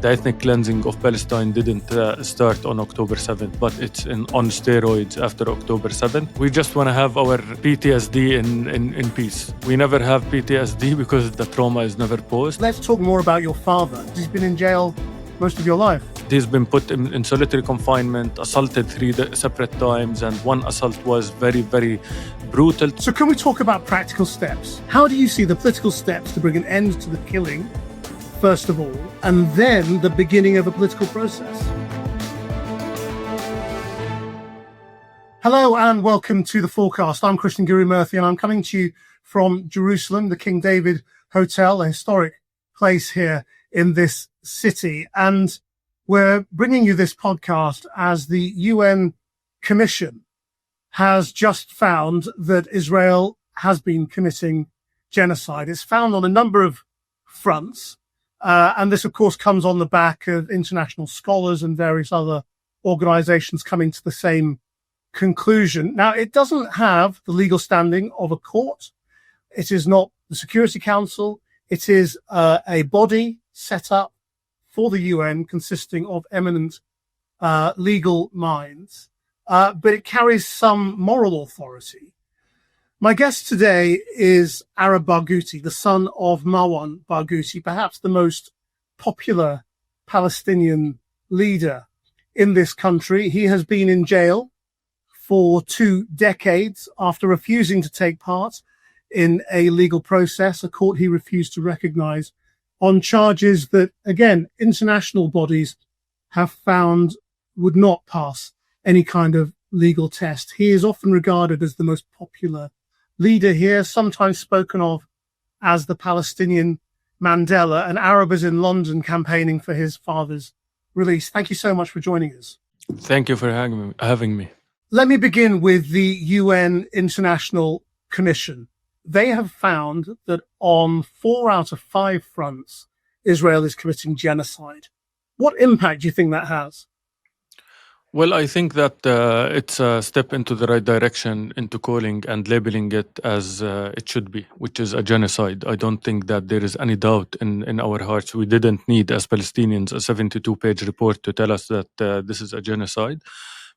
The ethnic cleansing of Palestine didn't start on October 7th, but it's on steroids after October 7th. We just want to have our PTSD in peace. We never have PTSD because the trauma is never posed. Let's talk more about your father. He's been in jail most of your life. He's been put in solitary confinement, assaulted 3 separate times, and one assault was very, very brutal. So can we talk about practical steps? How do you see the political steps to bring an end to the killing, first of all, and then the beginning of a political process? Hello and welcome to The Forecast. I'm Christian Guru Murthy and I'm coming to you from Jerusalem, the King David Hotel, a historic place here in this city. And we're bringing you this podcast as the UN Commission has just found that Israel has been committing genocide. It's found on a number of fronts. And this, of course, comes on the back of international scholars and various other organizations coming to the same conclusion. Now, it doesn't have the legal standing of a court. It is not the Security Council. It is a body set up for the UN consisting of eminent legal minds, but it carries some moral authority. My guest today is Arab Barghouti, the son of Marwan Barghouti, perhaps the most popular Palestinian leader in this country. He has been in jail for 2 decades after refusing to take part in a legal process, a court he refused to recognize, on charges that, again, international bodies have found would not pass any kind of legal test. He is often regarded as the most popular leader here, sometimes spoken of as the Palestinian Mandela. An Arab is in London campaigning for his father's release. Thank you so much for joining us. Thank you for having me. Let me begin with the UN International Commission. They have found that on 4 out of 5 fronts, Israel is committing genocide. What impact do you think that has? Well, I think that it's a step into the right direction into calling and labeling it as it should be, which is a genocide. I don't think that there is any doubt in our hearts. We didn't need, as Palestinians, a 72-page report to tell us that this is a genocide,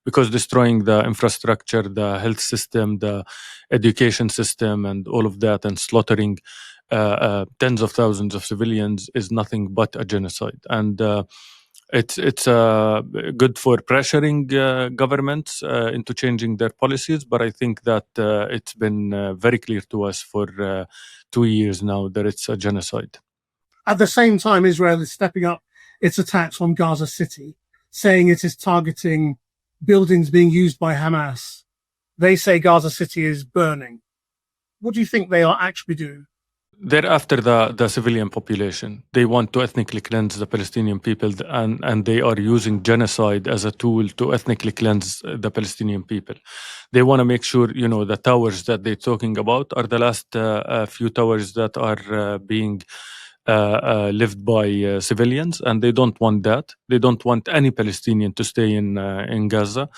because destroying the infrastructure, the health system, the education system, and all of that, and slaughtering tens of thousands of civilians is nothing but a genocide. And it's good for pressuring governments into changing their policies, but I think that it's been very clear to us for 2 years now that it's a genocide. At the same time, Israel is stepping up its attacks on Gaza City, saying it is targeting buildings being used by Hamas. They say Gaza City is burning. What do you think they are actually doing? They're after the civilian population. They want to ethnically cleanse the Palestinian people, and they are using genocide as a tool to ethnically cleanse the Palestinian people. They want to make sure, the towers that they're talking about are the last few towers that are being lived by civilians, and they don't want that. They don't want any Palestinian to stay in Gaza.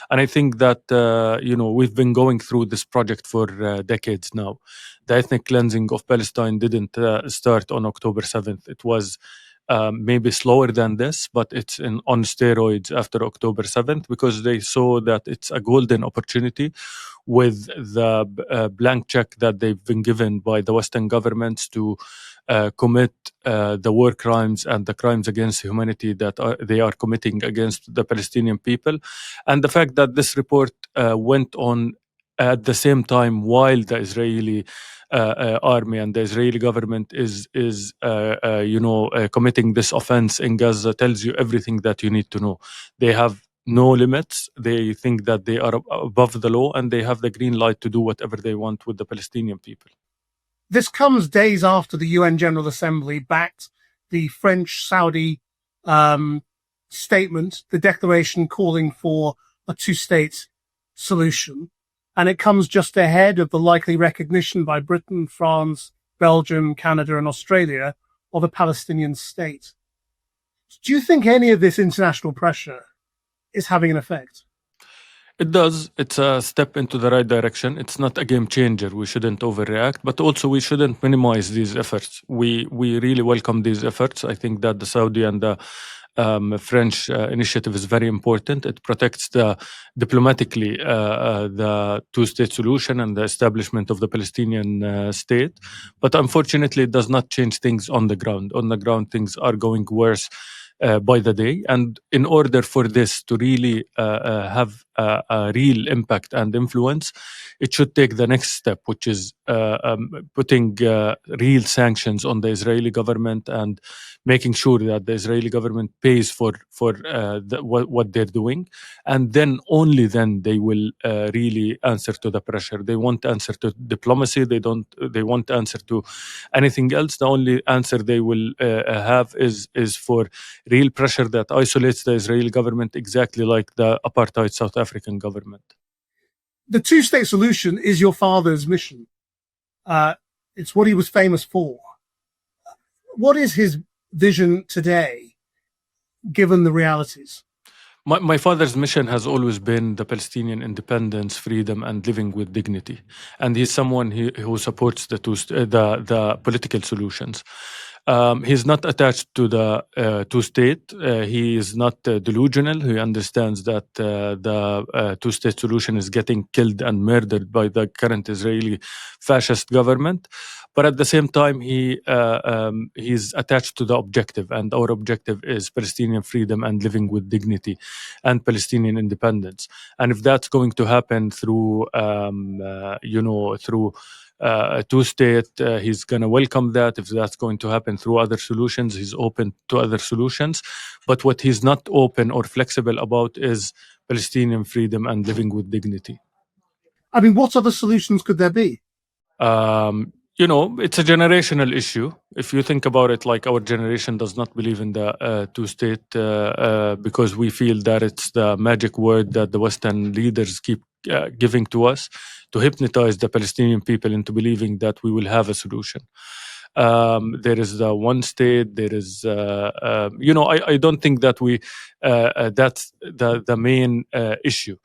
And I think that, we've been going through this project for decades now. The ethnic cleansing of Palestine didn't start on October 7th. It was maybe slower than this, but it's on steroids after October 7th, because they saw that it's a golden opportunity with the blank check that they've been given by the Western governments to commit the war crimes and the crimes against humanity that they are committing against the Palestinian people. And the fact that this report went on at the same time while the Israeli army and the Israeli government is committing this offense in Gaza tells you everything that you need to know. They have no limits. They think that they are above the law, and they have the green light to do whatever they want with the Palestinian people. This comes days after the UN General Assembly backed the French-Saudi statement, the declaration calling for a 2-state solution. And it comes just ahead of the likely recognition by Britain, France, Belgium, Canada, and Australia of a Palestinian state. Do you think any of this international pressure is having an effect? It does. It's a step into the right direction. It's not a game changer. We shouldn't overreact, but also we shouldn't minimize these efforts. We really welcome these efforts. I think that the Saudi and the French initiative is very important. It protects diplomatically the two-state solution and the establishment of the Palestinian state. But unfortunately, it does not change things on the ground. On the ground, things are going worse by the day. And in order for this to really have a real impact and influence, it should take the next step, which is putting real sanctions on the Israeli government and making sure that the Israeli government pays for what they're doing, and then only then they will really answer to the pressure. They won't answer to diplomacy. They won't answer to anything else. The only answer they will have is for real pressure that isolates the Israeli government, exactly like the apartheid South African government. The two-state solution is your father's mission. It's what he was famous for. What is his vision today, given the realities? My father's mission has always been the Palestinian independence, freedom, and living with dignity. And he's someone who supports the political solutions. He's not attached to the two-state. He is not delusional. He understands that the two-state solution is getting killed and murdered by the current Israeli fascist government. But at the same time, he's attached to the objective, and our objective is Palestinian freedom and living with dignity, and Palestinian independence. And if that's going to happen through, through a two-state, he's going to welcome that. If that's going to happen through other solutions, he's open to other solutions. But what he's not open or flexible about is Palestinian freedom and living with dignity. I mean, what other solutions could there be? It's a generational issue. If you think about it, like our generation does not believe in the two-state because we feel that it's the magic word that the Western leaders keep giving to us to hypnotize the Palestinian people into believing that we will have a solution. There is the one state. There is, I don't think that that's the main issue.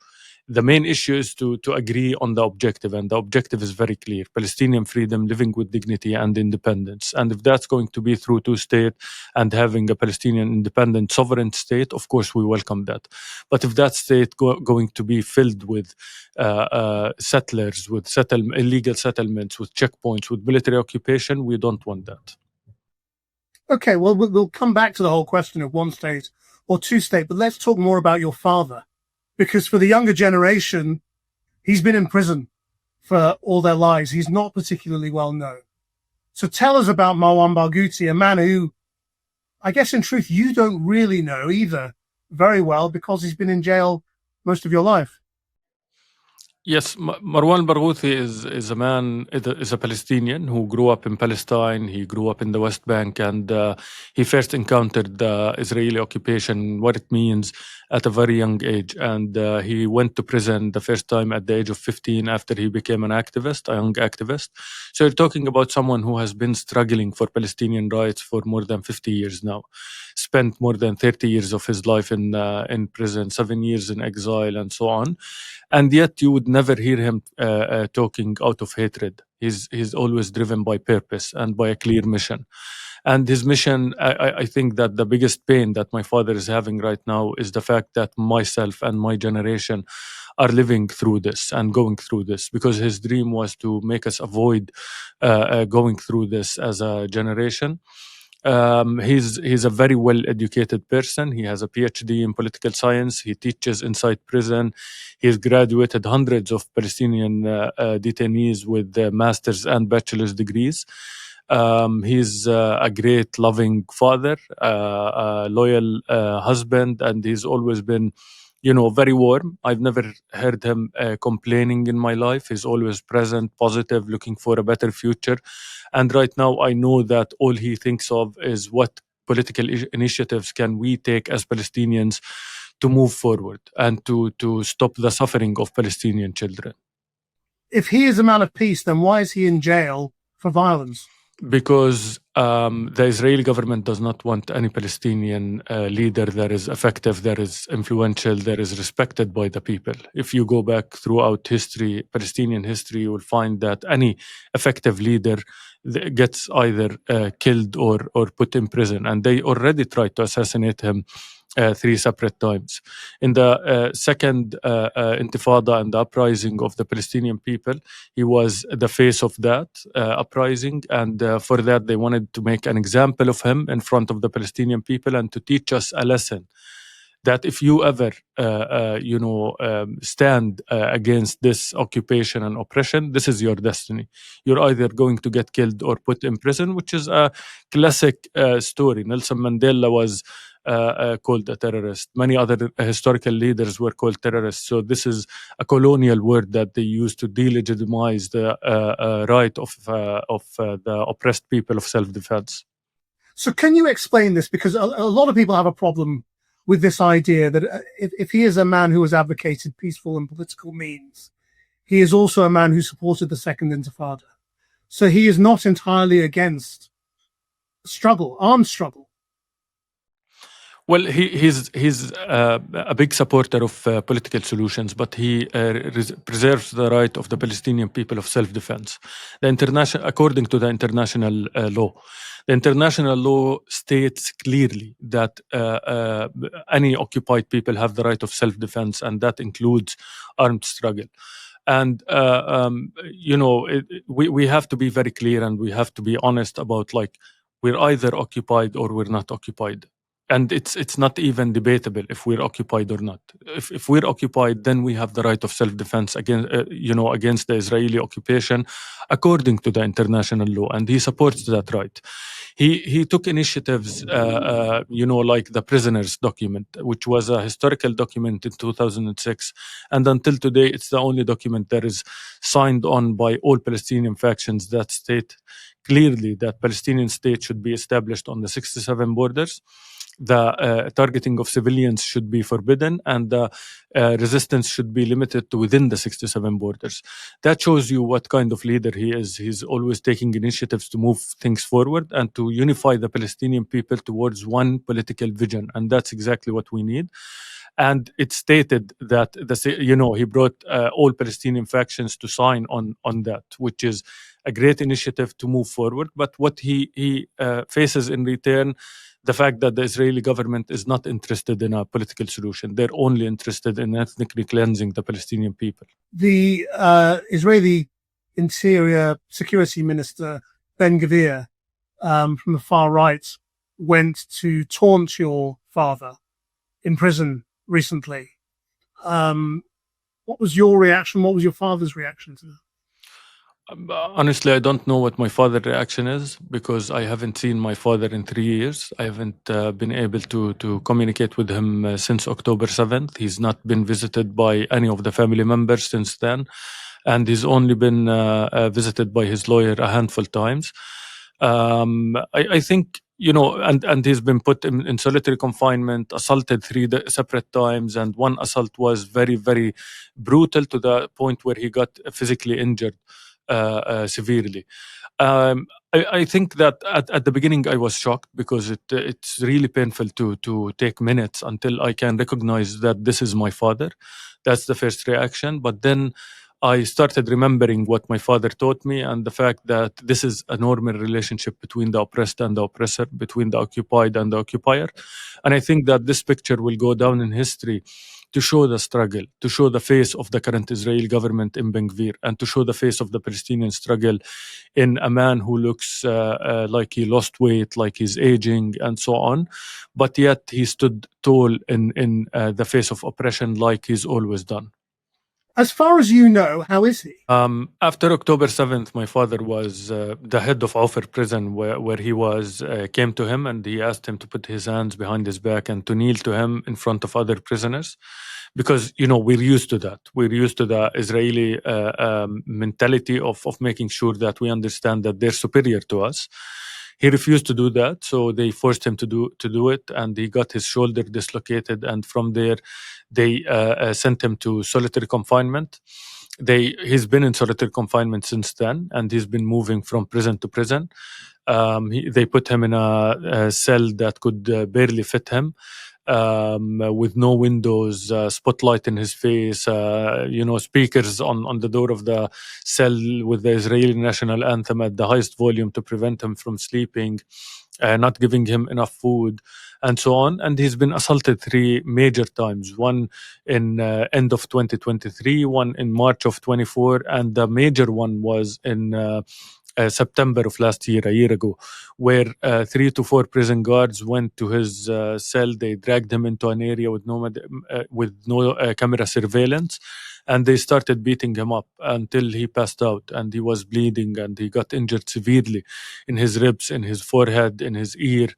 The main issue is to agree on the objective, and the objective is very clear: Palestinian freedom, living with dignity and independence. And if that's going to be through two-state and having a Palestinian independent sovereign state, of course we welcome that. But if that state going to be filled with settlers, with illegal settlements, with checkpoints, with military occupation, we don't want that. Okay, well, we'll come back to the whole question of one state or two-state, but let's talk more about your father. Because for the younger generation, he's been in prison for all their lives. He's not particularly well known. So tell us about Marwan Barghouti, a man who, I guess in truth, you don't really know either very well because he's been in jail most of your life. Yes, Marwan Barghouthi is a man, is a Palestinian who grew up in Palestine. He grew up in the West Bank, and he first encountered the Israeli occupation, what it means, at a very young age. And he went to prison the first time at the age of 15 after he became an activist, a young activist. So you're talking about someone who has been struggling for Palestinian rights for more than 50 years now. Spent more than 30 years of his life in prison, 7 years in exile, and so on. And yet you would never hear him talking out of hatred. He's always driven by purpose and by a clear mission. And his mission, I think that the biggest pain that my father is having right now is the fact that myself and my generation are living through this and going through this, because his dream was to make us avoid going through this as a generation. He's a very well-educated person. He has a PhD in political science. He teaches inside prison. He's graduated hundreds of Palestinian detainees with master's and bachelor's degrees. He's a great, loving father, a loyal husband, and he's always been, very warm. I've never heard him complaining in my life. He's always present, positive, looking for a better future. And right now, I know that all he thinks of is what political initiatives can we take as Palestinians to move forward and to stop the suffering of Palestinian children. If he is a man of peace, then why is he in jail for violence? because the Israeli government does not want any Palestinian leader that is effective, that is influential, that is respected by the people. If you go back throughout history, Palestinian history, you will find that any effective leader gets either killed or put in prison. And they already tried to assassinate him 3 separate times. In the second intifada and the uprising of the Palestinian people, he was the face of that uprising. And for that, they wanted to make an example of him in front of the Palestinian people and to teach us a lesson that if you ever, stand against this occupation and oppression, this is your destiny. You're either going to get killed or put in prison, which is a classic story. Nelson Mandela was called a terrorist. Many other historical leaders were called terrorists. So this is a colonial word that they use to delegitimize the right of the oppressed people of self-defense. So can you explain this? Because a lot of people have a problem with this idea that if he is a man who has advocated peaceful and political means, he is also a man who supported the Second Intifada. So he is not entirely against struggle, armed struggle. Well, he's a big supporter of political solutions, but he preserves the right of the Palestinian people of self-defense. According to the international law, the international law states clearly that any occupied people have the right of self-defense, and that includes armed struggle. And we have to be very clear, and we have to be honest about, like, we're either occupied or we're not occupied. And it's not even debatable if we're occupied or not. If we're occupied, then we have the right of self-defense against the Israeli occupation, according to the international law, and he supports that right. He took initiatives, like the prisoners document, which was a historical document in 2006, and until today, it's the only document that is signed on by all Palestinian factions that state clearly that Palestinian state should be established on the 67 borders. The targeting of civilians should be forbidden, and the resistance should be limited to within the 67 borders. That shows you what kind of leader he is. He's always taking initiatives to move things forward and to unify the Palestinian people towards one political vision, and that's exactly what we need. And it stated that he brought all Palestinian factions to sign on that, which is a great initiative to move forward. But what he faces in return, the fact that the Israeli government is not interested in a political solution. They're only interested in ethnically cleansing the Palestinian people. The Israeli Interior Security Minister, Ben-Gvir, from the far right, went to taunt your father in prison recently. What was your reaction? What was your father's reaction to that? Honestly, I don't know what my father's reaction is, because I haven't seen my father in 3 years. I haven't been able to communicate with him since October 7th. He's not been visited by any of the family members since then, and he's only been visited by his lawyer a handful of times. I think, and he's been put in solitary confinement, assaulted 3 separate times, and one assault was very, very brutal to the point where he got physically injured severely. I think that at the beginning I was shocked, because it's really painful to take minutes until I can recognize that this is my father. That's the first reaction. But then I started remembering what my father taught me, and the fact that this is a normal relationship between the oppressed and the oppressor, between the occupied and the occupier. And I think that this picture will go down in history to show the struggle, to show the face of the current Israeli government in Ben-Gvir, and to show the face of the Palestinian struggle in a man who looks like he lost weight, like he's aging, and so on. But yet he stood tall in the face of oppression, like he's always done. As far as you know, how is he? After October 7th, my father was the head of Ofer prison, where he was, came to him, and he asked him to put his hands behind his back and to kneel to him in front of other prisoners. Because, we're used to that. We're used to the Israeli mentality of making sure that we understand that they're superior to us. He refused to do that, so they forced him to do it, and he got his shoulder dislocated, and from there they sent him to solitary confinement. he's been in solitary confinement since then, and he's been moving from prison to prison. They put him in a cell that could barely fit him, with no windows, spotlight in his face, speakers on the door of the cell with the Israeli national anthem at the highest volume to prevent him from sleeping, not giving him enough food, and so on. And he's been assaulted 3 major times, one in end of 2023, one in March of 24, and the major one was in September of last year, a year ago, where 3 to 4 prison guards went to his cell. They dragged him into an area with no camera surveillance, and they started beating him up until he passed out, and he was bleeding, and he got injured severely in his ribs, in his forehead, in his ear.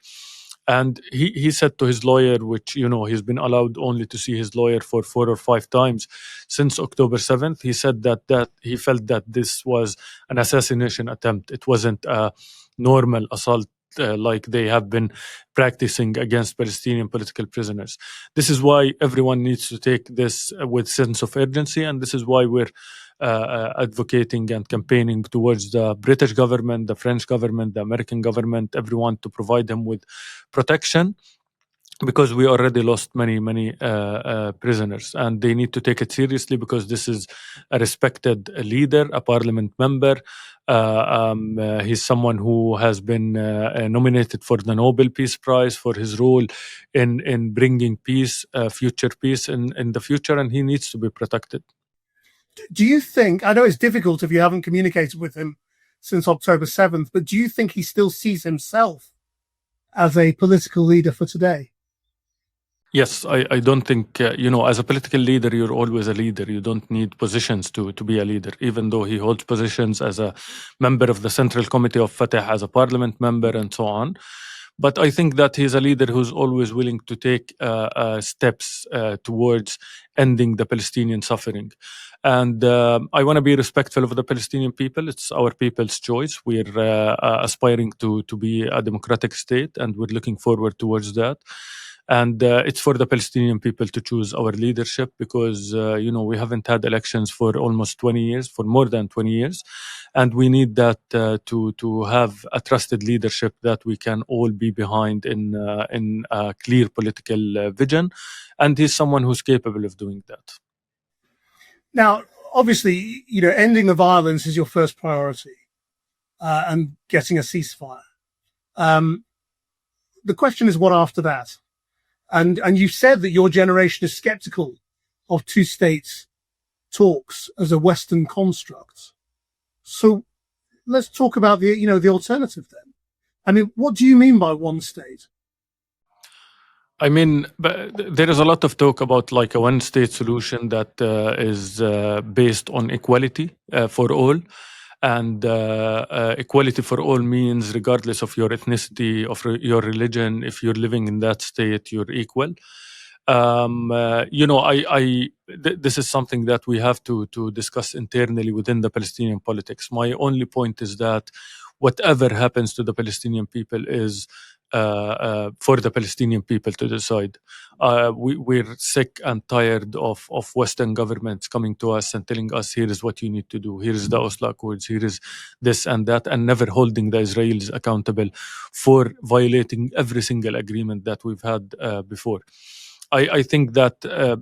And he said to his lawyer, which, he's been allowed only to see his lawyer for 4 or 5 times since October 7th. He said that he felt that this was an assassination attempt. It wasn't a normal assault like they have been practicing against Palestinian political prisoners. This is why everyone needs to take this with sense of urgency, and this is why we're advocating and campaigning towards the British government, the French government, the American government, everyone, to provide them with protection, because we already lost many prisoners, and they need to take it seriously, because this is a respected leader, a parliament member. He's someone who has been nominated for the Nobel Peace Prize for his role in bringing peace, future peace in the future, and he needs to be protected. Do you think, I know it's difficult if you haven't communicated with him since October 7th, but do you think he still sees himself as a political leader for today? Yes, I don't think, as a political leader, you're always a leader. You don't need positions to be a leader, even though he holds positions as a member of the Central Committee of Fatah, as a parliament member, and so on. But I think that he's a leader who's always willing to take steps towards ending the Palestinian suffering. And I want to be respectful of the Palestinian people. It's our people's choice. We're aspiring to be a democratic state, and we're looking forward towards that. And it's for the Palestinian people to choose our leadership, because we haven't had elections for almost 20 years, for more than 20 years, and we need that to have a trusted leadership that we can all be behind in a clear political vision. And he's someone who's capable of doing that. Now, obviously, ending the violence is your first priority, and getting a ceasefire. The question is, what after that? And you said that your generation is skeptical of 2 states talks as a Western construct. So let's talk about the alternative then. I mean, what do you mean by one state? I mean, there is a lot of talk about like a one-state solution that is based on equality for all. And equality for all means, regardless of your ethnicity, of your religion, if you're living in that state, you're equal. This is something that we have to discuss internally within the Palestinian politics. My only point is that whatever happens to the Palestinian people is for the Palestinian people to decide. We're sick and tired of Western governments coming to us and telling us, here is what you need to do, here is the Oslo Accords, here is this and that, and never holding the Israelis accountable for violating every single agreement that we've had before. I think that the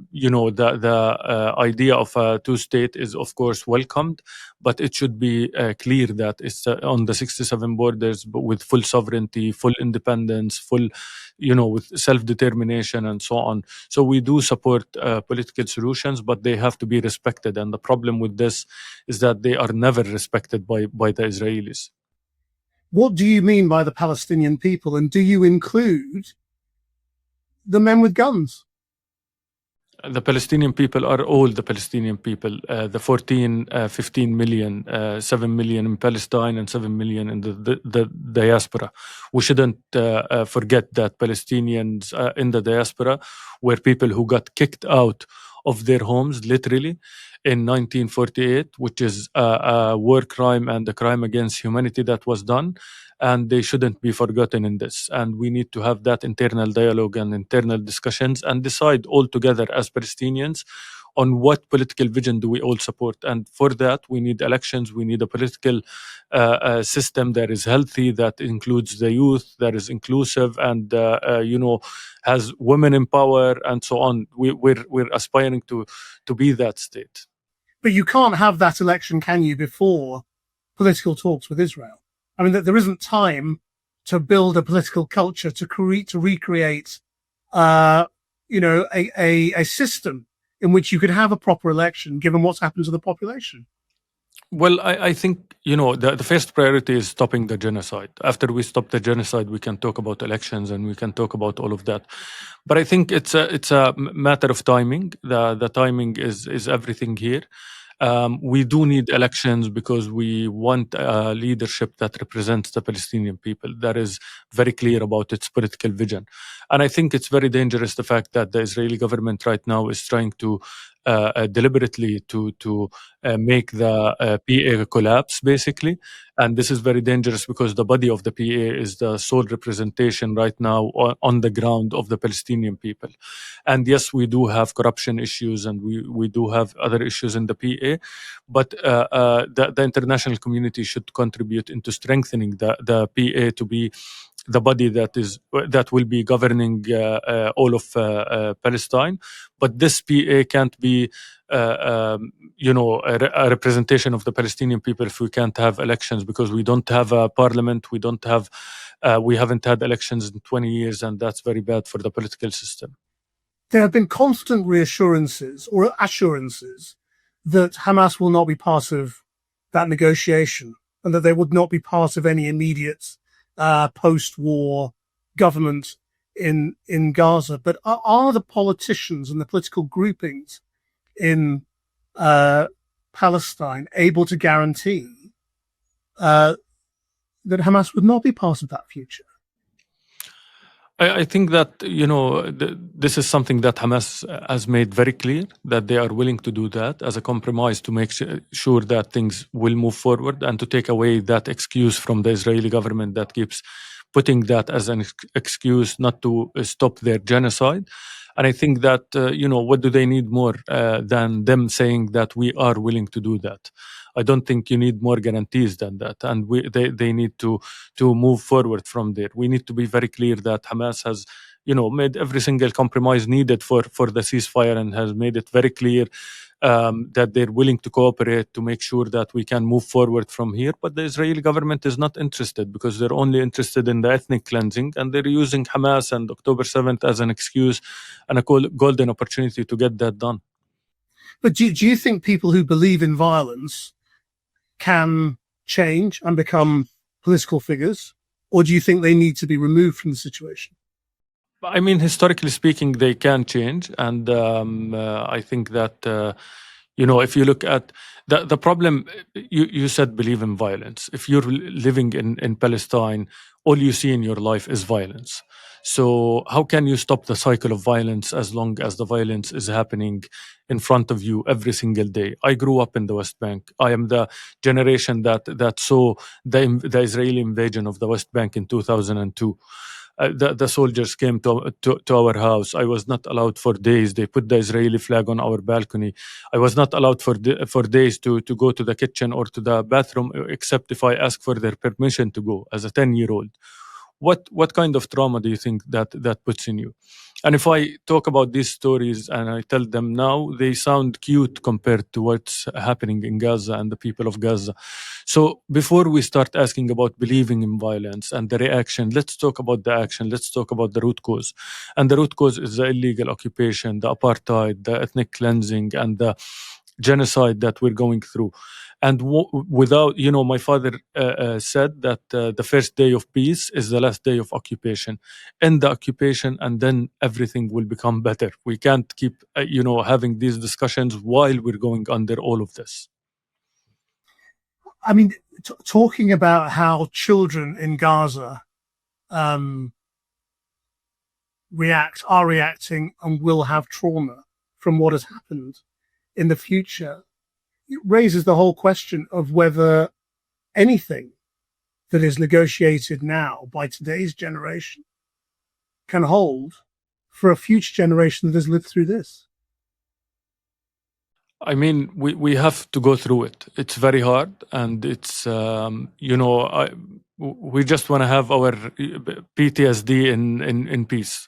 idea of a 2-state is of course welcomed, but it should be clear that it's on the 67 borders, but with full sovereignty, full independence, full, with self-determination and so on. So we do support political solutions, but they have to be respected. And the problem with this is that they are never respected by the Israelis. What do you mean by the Palestinian people? And do you include the men with guns? The Palestinian people are all the Palestinian people, the 15 million, 7 million in Palestine and 7 million in the diaspora. We shouldn't forget that Palestinians in the diaspora were people who got kicked out of their homes, literally, in 1948, which is a war crime and a crime against humanity that was done. And they shouldn't be forgotten in this. And we need to have that internal dialogue and internal discussions and decide all together as Palestinians on what political vision do we all support. And for that, we need elections. We need a political system that is healthy, that includes the youth, that is inclusive, and has women in power, and so on. We're aspiring to be that state. But you can't have that election, can you, before political talks with Israel? I mean, that there isn't time to build a political culture to recreate, a system in which you could have a proper election, given what's happened to the population. Well, I think, the first priority is stopping the genocide. After we stop the genocide, we can talk about elections and we can talk about all of that. But I think it's a matter of timing. The timing is everything here. We do need elections because we want a leadership that represents the Palestinian people, that is very clear about its political vision. And I think it's very dangerous, the fact that the Israeli government right now is trying to deliberately to make the PA collapse, basically. And this is very dangerous because the body of the PA is the sole representation right now on the ground of the Palestinian people. And yes, we do have corruption issues and we do have other issues in the PA, but the international community should contribute into strengthening the PA to be the body that will be governing all of Palestine. But this PA can't be a representation of the Palestinian people if we can't have elections, because we don't have a parliament, we haven't had elections in 20 years, and that's very bad for the political system. There have been constant reassurances or assurances that Hamas will not be part of that negotiation and that they would not be part of any immediate post-war government in Gaza. But are the politicians and the political groupings in Palestine able to guarantee that Hamas would not be part of that future? I think that, this is something that Hamas has made very clear, that they are willing to do that as a compromise to make sure that things will move forward, and to take away that excuse from the Israeli government that keeps putting that as an excuse not to stop their genocide. And I think that, what do they need more than them saying that we are willing to do that? I don't think you need more guarantees than that. And they need to move forward from there. We need to be very clear that Hamas has, made every single compromise needed for the ceasefire, and has made it very clear that they're willing to cooperate to make sure that we can move forward from here. But the Israeli government is not interested, because they're only interested in the ethnic cleansing, and they're using Hamas and October 7th as an excuse and a golden opportunity to get that done. But do you think people who believe in violence can change and become political figures, or do you think they need to be removed from the situation? I mean, historically speaking, they can change. And I think that, if you look at the problem, you said believe in violence. If you're living in Palestine, all you see in your life is violence. So how can you stop the cycle of violence as long as the violence is happening in front of you every single day? I grew up in the West Bank. I am the generation that saw the Israeli invasion of the West Bank in 2002. The soldiers came to our house. I was not allowed for days. They put the Israeli flag on our balcony. I was not allowed for days to go to the kitchen or to the bathroom, except if I asked for their permission to go as a 10-year-old. What kind of trauma do you think that puts in you? And if I talk about these stories and I tell them now, they sound cute compared to what's happening in Gaza and the people of Gaza. So before we start asking about believing in violence and the reaction, let's talk about the action. Let's talk about the root cause. And the root cause is the illegal occupation, the apartheid, the ethnic cleansing, and the genocide that we're going through. And without, my father said that the first day of peace is the last day of occupation. End the occupation, and then everything will become better. We can't keep, having these discussions while we're going under all of this. I mean, talking about how children in Gaza are reacting and will have trauma from what has happened in the future, it raises the whole question of whether anything that is negotiated now by today's generation can hold for a future generation that has lived through this. I mean, we have to go through it. It's very hard, and it's we just want to have our PTSD in peace.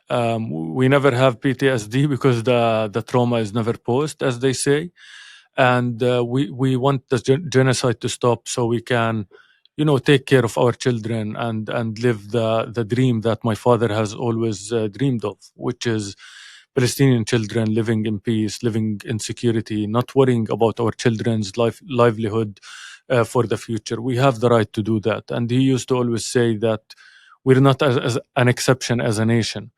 We never have PTSD because the trauma is never posed, as they say, and we want the genocide to stop so we can, take care of our children and live the dream that my father has always dreamed of, which is Palestinian children living in peace, living in security, not worrying about our children's livelihood for the future. We have the right to do that. And he used to always say that we're not as an exception as a nation.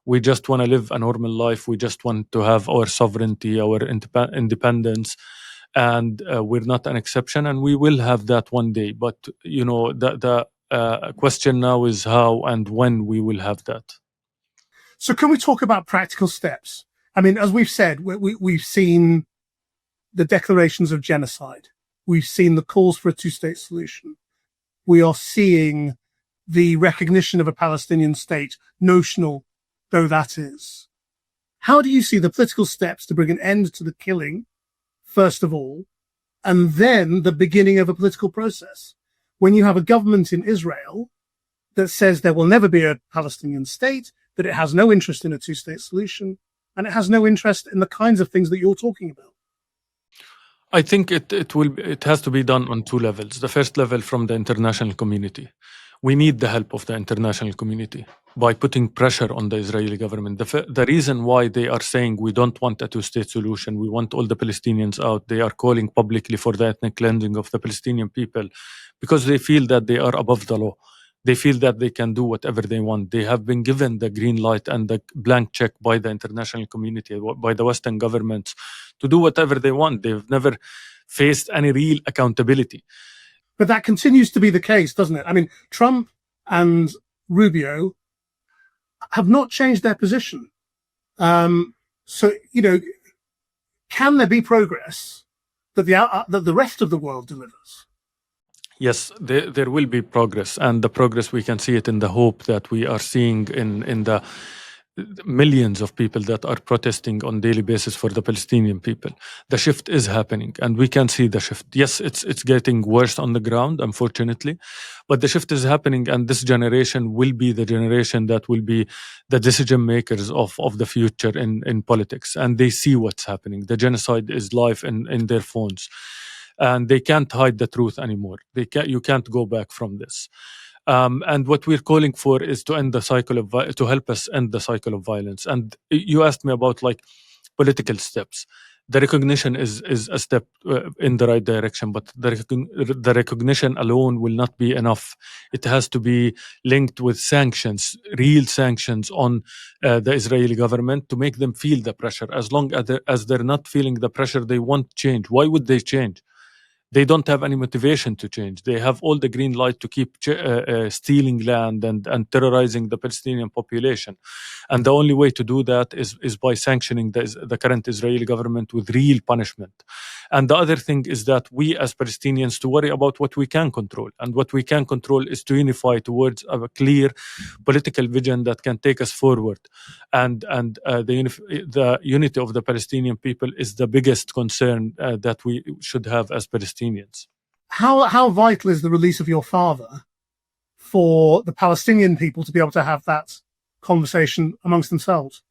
We just want to live a normal life. We just want to have our sovereignty, our independence, and we're not an exception. And we will have that one day. But the question now is how and when we will have that. So can we talk about practical steps? I mean, as we've said, we've seen the declarations of genocide. We've seen the calls for a two-state solution. We are seeing the recognition of a Palestinian state, notional though that is. How do you see the political steps to bring an end to the killing, first of all, and then the beginning of a political process? When you have a government in Israel that says there will never be a Palestinian state, that it has no interest in a two-state solution, and it has no interest in the kinds of things that you're talking about. I think it has to be done on two levels. The first level from the international community. We need the help of the international community by putting pressure on the Israeli government. The reason why they are saying we don't want a two-state solution, we want all the Palestinians out, they are calling publicly for the ethnic cleansing of the Palestinian people, because they feel that they are above the law. They feel that they can do whatever they want. They have been given the green light and the blank check by the international community, by the Western governments, to do whatever they want. They've never faced any real accountability. But that continues to be the case, doesn't it? I mean, Trump and Rubio have not changed their position. So, can there be progress that the rest of the world delivers? Yes, there will be progress, and the progress we can see it in the hope that we are seeing in the millions of people that are protesting on daily basis for the Palestinian people. The shift is happening, and we can see the shift. Yes, it's getting worse on the ground, unfortunately, but the shift is happening, and this generation will be the generation that will be the decision makers of the future in politics, and they see what's happening. The genocide is live in their phones, and they can't hide the truth anymore. You can't go back from this. And what we're calling for is to end the cycle of to help us end the cycle of violence. And you asked me about political steps. The recognition is a step in the right direction, but the recognition alone will not be enough. It has to be linked with sanctions, real sanctions on the Israeli government to make them feel the pressure. As long as they're not feeling the pressure, they won't change. Why would they change? They don't have any motivation to change. They have all the green light to keep stealing land and terrorizing the Palestinian population. And the only way to do that is by sanctioning the current Israeli government with real punishment. And the other thing is that we as Palestinians to worry about what we can control. And what we can control is to unify towards a clear political vision that can take us forward. And the unity of the Palestinian people is the biggest concern that we should have as Palestinians. How vital is the release of your father for the Palestinian people to be able to have that conversation amongst themselves?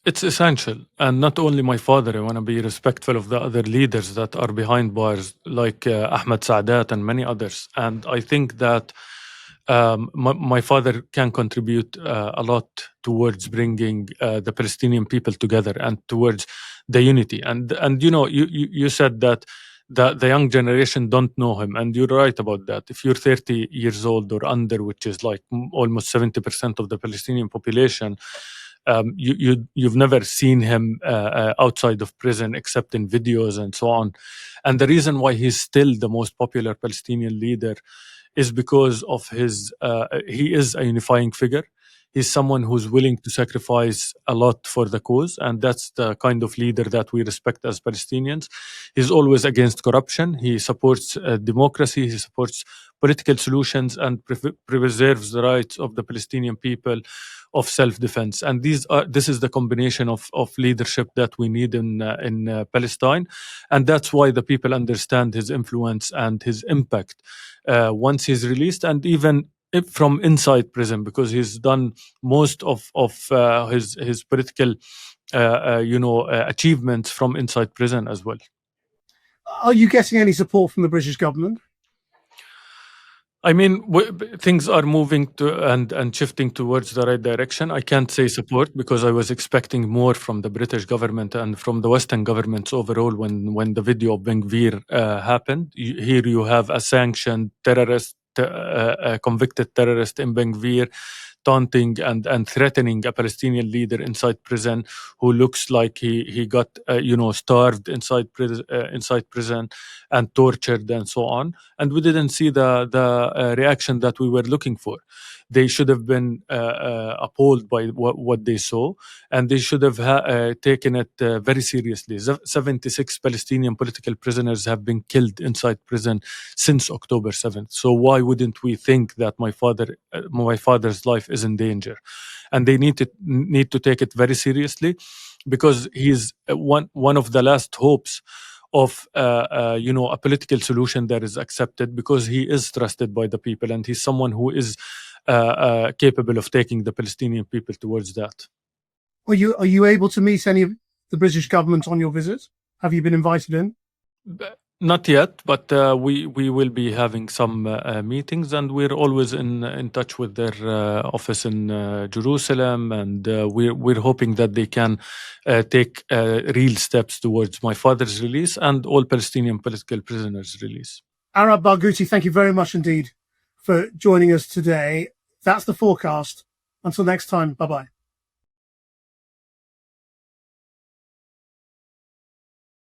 It's essential. And not only my father, I want to be respectful of the other leaders that are behind bars, like Ahmed Saadat and many others. And I think that my father can contribute a lot towards bringing the Palestinian people together and towards the unity. And you said that the young generation don't know him, and you're right about that. If you're 30 years old or under, which is like almost 70% of the Palestinian population, you've never seen him outside of prison except in videos and so on. And the reason why he's still the most popular Palestinian leader is because of his he is a unifying figure. He's someone who's willing to sacrifice a lot for the cause, and that's the kind of leader that we respect as Palestinians. He's always against corruption. He supports democracy. He supports political solutions and preserves the rights of the Palestinian people of self-defense. And this is the combination of leadership that we need in Palestine, and that's why the people understand his influence and his impact once he's released, and even from inside prison, because he's done most of his political achievements from inside prison as well. Are you getting any support from the British government? I mean, things are moving and shifting towards the right direction. I can't say support because I was expecting more from the British government and from the Western governments overall when the video of Ben Gvir happened. Here you have a sanctioned terrorist, a convicted terrorist in Ben Gvir, taunting and threatening a Palestinian leader inside prison who looks like he got starved inside prison and tortured and so on. And we didn't see the reaction that we were looking for. They should have been appalled by what they saw, and they should have taken it very seriously. 76 Palestinian political prisoners have been killed inside prison since October 7th. So why wouldn't we think that my father's life is in danger? And they need to take it very seriously, because he's one of the last hopes of a political solution that is accepted, because he is trusted by the people and he's someone who is capable of taking the Palestinian people towards that. Are you able to meet any of the British government on your visit? Have you been invited in? Not yet, but we will be having some meetings, and we're always in touch with their office in Jerusalem, and we're hoping that they can take real steps towards my father's release and all Palestinian political prisoners' release. Arab Barghouti, thank you very much indeed for joining us today. That's the forecast. Until next time, bye-bye.